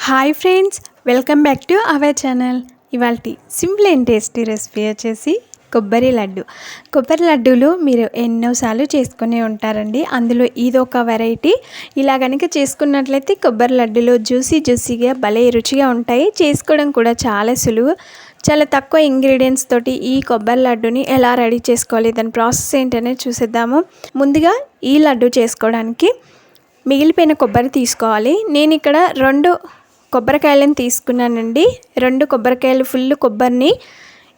Hi friends, welcome back to our channel. ఇవాల్టి simple and tasty recipe వచ్చేసి కొబ్బరి లడ్డు. కొబ్బరి లడ్డూలు మీరు ఎన్నోసార్లు చేసుకునే ఉంటారండి. అందులో ఇదొక వెరైటీ. ఇలా కనుక చేసుకున్నట్లయితే కొబ్బరి లడ్డూలు జ్యూసీగా భలే రుచిగా ఉంటాయి. చేసుకోవడం కూడా చాలా సులువు. చాలా తక్కువ ఇంగ్రీడియంట్స్ తోటి ఈ కొబ్బరి లడ్డుని ఎలా రెడీ చేసుకోవాలి, దాని ప్రాసెస్ ఏంటనేది చూసేద్దాము. ముందుగా ఈ లడ్డు చేసుకోవడానికి మిగిలిపోయిన కొబ్బరి తీసుకోవాలి. నేను ఇక్కడ 2 కొబ్బరికాయలను తీసుకున్నానండి. 2 కొబ్బరికాయలు ఫుల్ కొబ్బరిని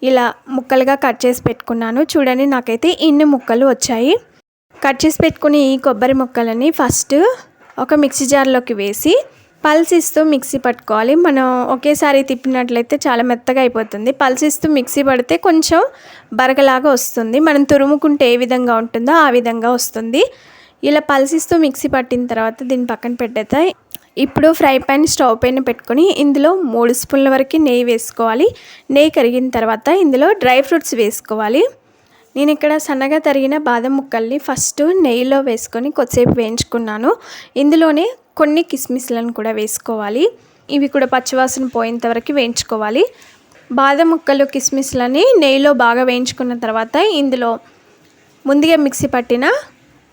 ఇలా ముక్కలుగా కట్ చేసి పెట్టుకున్నాను. చూడండి, నాకైతే ఇన్ని ముక్కలు వచ్చాయి. కట్ చేసి పెట్టుకుని ఈ కొబ్బరి ముక్కలని ఫస్ట్ ఒక మిక్సీ జార్లోకి వేసి పల్స్ ఇస్తూ మిక్సీ పట్టుకోవాలి. మనం ఒకేసారి తిప్పినట్లయితే చాలా మెత్తగా అయిపోతుంది. పల్స్ ఇస్తూ మిక్సీ పడితే కొంచెం బరగలాగా వస్తుంది. మనం తురుముకుంటే ఏ విధంగా ఉంటుందో ఆ విధంగా వస్తుంది. ఇలా పల్సిస్తూ మిక్సీ పట్టిన తర్వాత దీన్ని పక్కన పెట్టేస్తాయి. ఇప్పుడు ఫ్రై పాన్ స్టవ్ పైన పెట్టుకొని ఇందులో 3 స్పూన్ల వరకు నెయ్యి వేసుకోవాలి. నెయ్యి కరిగిన తర్వాత ఇందులో డ్రై ఫ్రూట్స్ వేసుకోవాలి. నేను ఇక్కడ సన్నగా తరిగిన బాదం ముక్కల్ని ఫస్ట్ నెయ్యిలో వేసుకొని కొద్దిసేపు వేయించుకున్నాను. ఇందులోనే కొన్ని కిస్మిస్లను కూడా వేసుకోవాలి. ఇవి కూడా పచ్చివాసన పోయేంత వరకు వేయించుకోవాలి. బాదం ముక్కలు కిస్మిస్లని నెయ్యిలో బాగా వేయించుకున్న తర్వాత ఇందులో ముందుగా మిక్సీ పట్టిన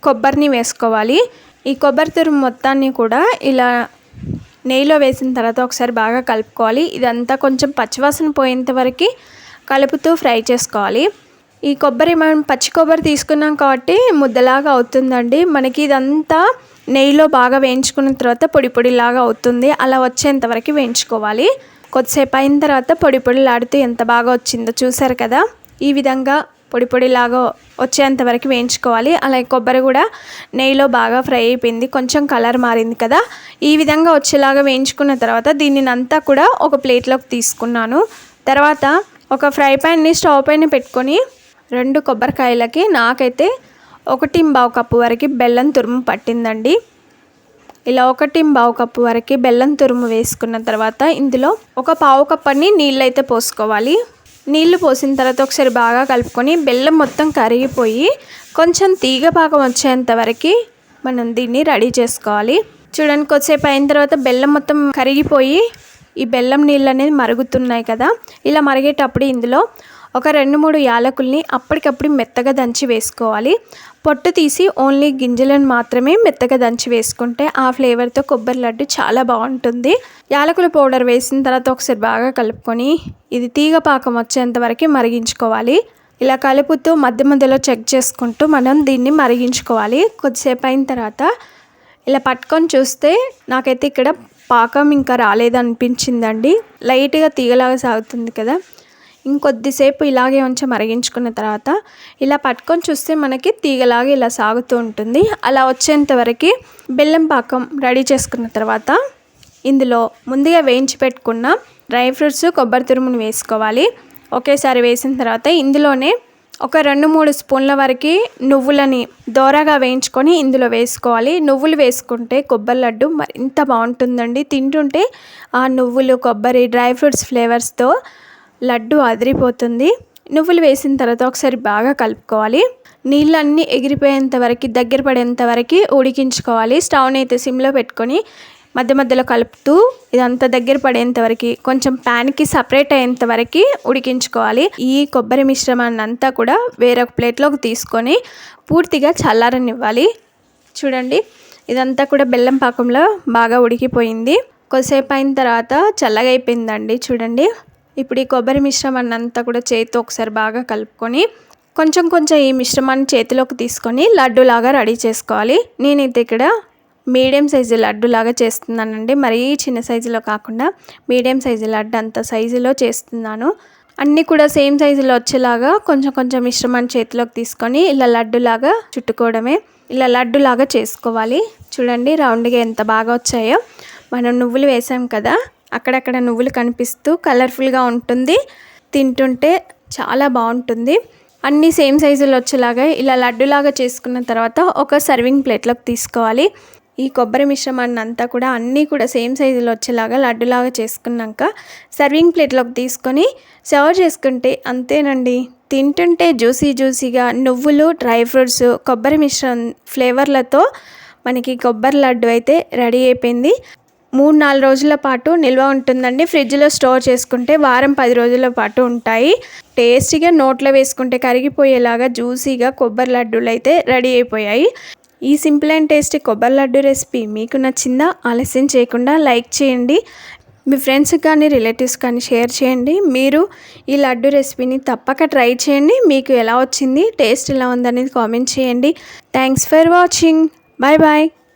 కొబ్బరిని వేసుకోవాలి. ఈ కొబ్బరి తురుము మొత్తాన్ని కూడా ఇలా నెయ్యిలో వేసిన తర్వాత ఒకసారి బాగా కలుపుకోవాలి. ఇదంతా కొంచెం పచ్చివాసన పోయేంత వరకు కలుపుతూ ఫ్రై చేసుకోవాలి. ఈ కొబ్బరి మనం పచ్చి కొబ్బరి తీసుకున్నాం కాబట్టి ముద్దలాగా అవుతుందండి. మనకి ఇదంతా నెయ్యిలో బాగా వేయించుకున్న తర్వాత పొడిలాగా అవుతుంది. అలా వచ్చేంత వరకు వేయించుకోవాలి. కొద్దిసేపు అయిన తర్వాత పొడిలాడుతూ ఎంత బాగా వచ్చిందో చూసారు కదా. ఈ విధంగా పొడిలాగా వచ్చేంత వరకు వేయించుకోవాలి. అలాగే కొబ్బరి కూడా నెయ్యిలో బాగా ఫ్రై అయిపోయింది. కొంచెం కలర్ మారింది కదా. ఈ విధంగా వచ్చేలాగా వేయించుకున్న తర్వాత దీనిని అంతా కూడా ఒక ప్లేట్లోకి తీసుకున్నాను. తర్వాత ఒక ఫ్రై ప్యాన్ని స్టవ్ పైన పెట్టుకొని 2 కొబ్బరికాయలకి నాకైతే 1.25 కప్పు వరకు బెల్లం తురుము పట్టిందండి. ఇలా 1.25 కప్పు వరకు బెల్లం తురుము వేసుకున్న తర్వాత ఇందులో ఒక 1/2 కప్పు నీళ్ళు అయితే పోసుకోవాలి. నీళ్లు పోసిన తర్వాత ఒకసారి బాగా కలుపుకొని బెల్లం మొత్తం కరిగిపోయి కొంచెం తీగ పాకం వచ్చేంత వరకు మనం దీన్ని రెడీ చేసుకోవాలి. చూడండి, కొద్దిసేపు అయిన తర్వాత బెల్లం మొత్తం కరిగిపోయి ఈ బెల్లం నీళ్ళు అనేది మరుగుతున్నాయి కదా. ఇలా మరిగేటప్పుడు ఇందులో ఒక 2-3 యాలకుల్ని అప్పటికప్పుడు మెత్తగా దంచి వేసుకోవాలి. పొట్టు తీసి ఓన్లీ గింజలను మాత్రమే మెత్తగా దంచి వేసుకుంటే ఆ ఫ్లేవర్తో కొబ్బరి లడ్డు చాలా బాగుంటుంది. యాలకుల పౌడర్ వేసిన తర్వాత ఒకసారి బాగా కలుపుకొని ఇది తీగ పాకం వచ్చేంత వరకు మరిగించుకోవాలి. ఇలా కలుపుతూ మధ్యలో చెక్ చేసుకుంటూ మనం దీన్ని మరిగించుకోవాలి. కొద్దిసేపు అయిన తర్వాత ఇలా పట్టుకొని చూస్తే నాకైతే ఇక్కడ పాకం ఇంకా రాలేదనిపించిందండి. లైట్గా తీగలాగా సాగుతుంది కదా. ఇంకొద్దిసేపు ఇలాగే ఉంచి మరిగించుకున్న తర్వాత ఇలా పట్టుకొని చూస్తే మనకి తీగలాగా ఇలా సాగుతూ ఉంటుంది. అలా వచ్చేంత వరకు బెల్లం పాకం రెడీ చేసుకున్న తర్వాత ఇందులో ముందుగా వేయించి పెట్టుకున్న డ్రై ఫ్రూట్స్, కొబ్బరి తురుమును వేసుకోవాలి. ఒకేసారి వేసిన తర్వాత ఇందులోనే ఒక 2-3 స్పూన్ల వరకు నువ్వులని దోరగా వేయించుకొని ఇందులో వేసుకోవాలి. నువ్వులు వేసుకుంటే కొబ్బరి లడ్డు మరింత బాగుంటుందండి. తింటుంటే ఆ నువ్వులు, కొబ్బరి, డ్రై ఫ్రూట్స్ ఫ్లేవర్స్తో లడ్డు అదిరిపోతుంది. నువ్వులు వేసిన తర్వాత ఒకసారి బాగా కలుపుకోవాలి. నీళ్ళన్నీ ఎగిరిపోయేంత వరకు, దగ్గర పడేంత వరకు ఉడికించుకోవాలి. స్టవ్ని అయితే సిమ్లో పెట్టుకొని మధ్యలో కలుపుతూ ఇదంతా దగ్గర పడేంత వరకు, కొంచెం ప్యాన్కి సపరేట్ అయ్యేంత వరకు ఉడికించుకోవాలి. ఈ కొబ్బరి మిశ్రమాన్ని అంతా కూడా వేరొక ప్లేట్లోకి తీసుకొని పూర్తిగా చల్లారనివ్వాలి. చూడండి, ఇదంతా కూడా బెల్లం పాకంలో బాగా ఉడికిపోయింది. కొద్దిసేపు అయిన తర్వాత చల్లగా అయిపోయిందండి. చూడండి, ఇప్పుడు ఈ కొబ్బరి మిశ్రమాన్ని అంతా కూడా చేతితో ఒకసారి బాగా కలుపుకొని కొంచెం ఈ మిశ్రమాన్ని చేతిలోకి తీసుకొని లడ్డూలాగా రెడీ చేసుకోవాలి. నేనైతే ఇక్కడ మీడియం సైజు లడ్డూలాగా చేస్తున్నానండి. మరీ చిన్న సైజులో కాకుండా మీడియం సైజు లడ్డు అంత సైజులో చేస్తున్నాను. అన్నీ కూడా సేమ్ సైజులో వచ్చేలాగా కొంచెం మిశ్రమాన్ని చేతిలోకి తీసుకొని ఇలా లడ్డూలాగా చుట్టుకోవడమే. ఇలా లడ్డూలాగా చేసుకోవాలి. చూడండి, రౌండ్గా ఎంత బాగా వచ్చాయో. మనం నువ్వులు వేసాం కదా, అక్కడక్కడ నువ్వులు కనిపిస్తూ కలర్ఫుల్గా ఉంటుంది. తింటుంటే చాలా బాగుంటుంది. అన్నీ సేమ్ సైజులో వచ్చేలాగా ఇలా లడ్డులాగా చేసుకున్న తర్వాత ఒక సర్వింగ్ ప్లేట్లోకి తీసుకోవాలి. ఈ కొబ్బరి మిశ్రమాన్ని అంతా కూడా అన్నీ కూడా సేమ్ సైజులో వచ్చేలాగా లడ్డులాగా చేసుకున్నాక సర్వింగ్ ప్లేట్లోకి తీసుకొని సర్వ్ చేసుకుంటే అంతేనండి. తింటుంటే జ్యూసీగా నువ్వులు, డ్రై ఫ్రూట్స్, కొబ్బరి మిశ్రమం ఫ్లేవర్లతో మనకి కొబ్బరి లడ్డు అయితే రెడీ అయిపోయింది. 3-4 రోజుల పాటు నిల్వ ఉంటుందండి. ఫ్రిడ్జ్లో స్టోర్ చేసుకుంటే వారం 10 రోజుల పాటు ఉంటాయి. టేస్టీగా నోట్లో వేసుకుంటే కరిగిపోయేలాగా జ్యూసీగా కొబ్బరి లడ్డూలు అయితే రెడీ అయిపోయాయి. ఈ సింపుల్ అండ్ టేస్టీ కొబ్బరి లడ్డు రెసిపీ మీకు నచ్చిందా? ఆలస్యం చేయకుండా లైక్ చేయండి, మీ ఫ్రెండ్స్కి కానీ రిలేటివ్స్ కానీ షేర్ చేయండి. మీరు ఈ లడ్డు రెసిపీని తప్పక ట్రై చేయండి. మీకు ఎలా వచ్చింది, టేస్ట్ ఎలా ఉందనేది కామెంట్ చేయండి. Thanks for watching. Bye bye.